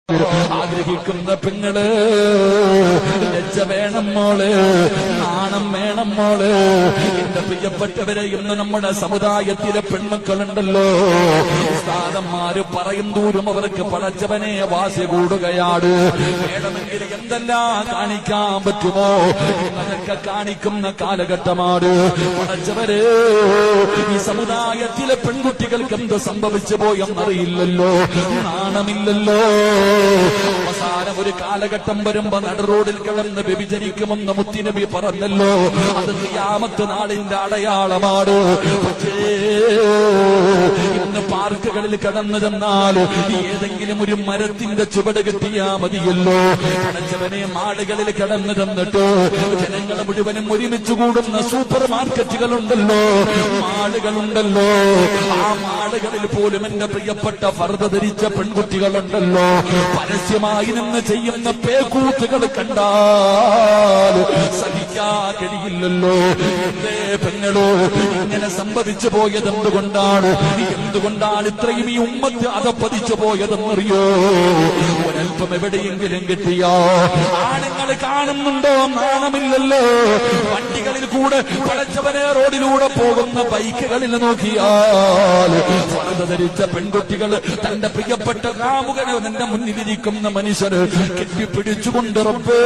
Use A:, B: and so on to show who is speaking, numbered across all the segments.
A: ആഗ്രഹിക്കുന്ന പെങ്ങള് ലജ്ജ വേണം മോള്, നാണം വേണം മോള്. എന്റെ പ്രിയപ്പെട്ടവരെ, ഇന്ന് നമ്മുടെ സമുദായത്തിലെ പെൺമക്കളുണ്ടല്ലോ, ഉസ്താദന്മാര് പറയും ദൂരം അവർക്ക് പടച്ചവനെ വാശി കൂടുകയാണ്. വേണമെങ്കിൽ എന്തെല്ലാം കാണിക്കാൻ പറ്റുമോ അതൊക്കെ കാണിക്കുന്ന കാലഘട്ടമാണ്. പടച്ചവര്, ഈ സമുദായത്തിലെ പെൺകുട്ടികൾക്ക് എന്ത് സംഭവിച്ചു പോയെന്നറിയില്ലല്ലോ, നാണമില്ലല്ലോ. അവസാനം ഒരു കാലഘട്ടം വരുമ്പോ നടുറോഡിൽ കിടന്ന് വ്യഭിചരിക്കുമെന്ന് മുത്തുനബി പറഞ്ഞല്ലോ. അത് ഖിയാമത്ത് നാളിന്റെ അടയാളമാണ്. പക്ഷേ ഇന്ന് പാർക്കുകളിൽ കടന്നു ചെന്നാൽ ഏതെങ്കിലും ഒരു മരത്തിന്റെ ചുവട് കെട്ടിയാ മതിയല്ലോ. പടച്ചവനെ, മാളുകളിൽ കടന്നു ചെന്നിട്ട് ജനങ്ങൾ മുഴുവനും ഒരുമിച്ച് കൂടുന്ന സൂപ്പർ മാർക്കറ്റുകളുണ്ടല്ലോ, മാളുകളുണ്ടല്ലോ. ആ മാളുകളിൽ പോലും എന്റെ പ്രിയപ്പെട്ട ഫർദ ധരിച്ച പെൺകുട്ടികളുണ്ടല്ലോ. പരസ്യമായി നിന്ന് ചെയ്യുന്ന പേക്കൂത്തുകൾ കണ്ടാൽ സഹിക്കാൻ കഴിയില്ലല്ലോ. എന്തേ പെങ്ങളോ ഇങ്ങനെ സംഭവിച്ചു പോയത് എന്തുകൊണ്ടാണ്? എന്തുകൊണ്ടാണ് ഇത്രയും ഈ ഉമ്മത്ത് അതപ്പതിച്ചു പോയതെന്നറിയോ? ഒരൽപ്പം എവിടെയെങ്കിലും കിട്ടിയോ? ആണുങ്ങൾ കാണുന്നുണ്ടോ? നാണമില്ലല്ലോ. വണ്ടികളിൽ കൂടെ പടച്ചവനെ റോഡിലൂടെ പോകുന്ന ബൈക്കുകളിൽ നോക്കിയാൽ ഫർദ ധരിച്ച പെൺകുട്ടികൾ തന്റെ പ്രിയപ്പെട്ട കാമുകനെ തന്റെ മുന്നിലിരിക്കുന്ന മനുഷ്യര് കെട്ടിപ്പിടിച്ചുകൊണ്ട് റബ്ബേ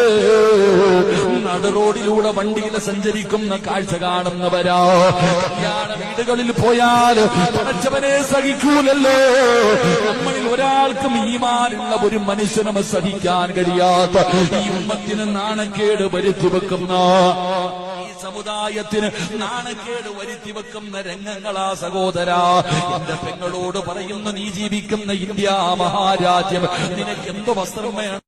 A: നടുറോഡിലൂടെ വണ്ടിയിൽ സഞ്ചരിക്കുന്ന കാഴ്ച കാണുന്നവരാ. കല്യാണ വീടുകളിൽ പോയാൽ പടച്ചവനെ സഹിക്കൂലല്ലോ. നമ്മളിൽ ഒരാൾക്കും ഈമാനുള്ള ഒരു മനുഷ്യനും സഹിക്കാൻ കഴിയാത്ത ഈ ഉമ്മത്തിന് നാണക്കേട് വരുത്തി വെക്കുന്ന, ഈ സമുദായത്തിന് നാണക്കേട് വരുത്തി വെക്കുന്ന രംഗങ്ങളാ സഹോദരാ. എന്റെ പെങ്ങളോട് പറയുന്നു, നീ ജീവിക്കുന്ന ഇന്ത്യ മഹാരാജ്യം, നിനക്ക് എന്ത് വസ്ത്രം വേണം?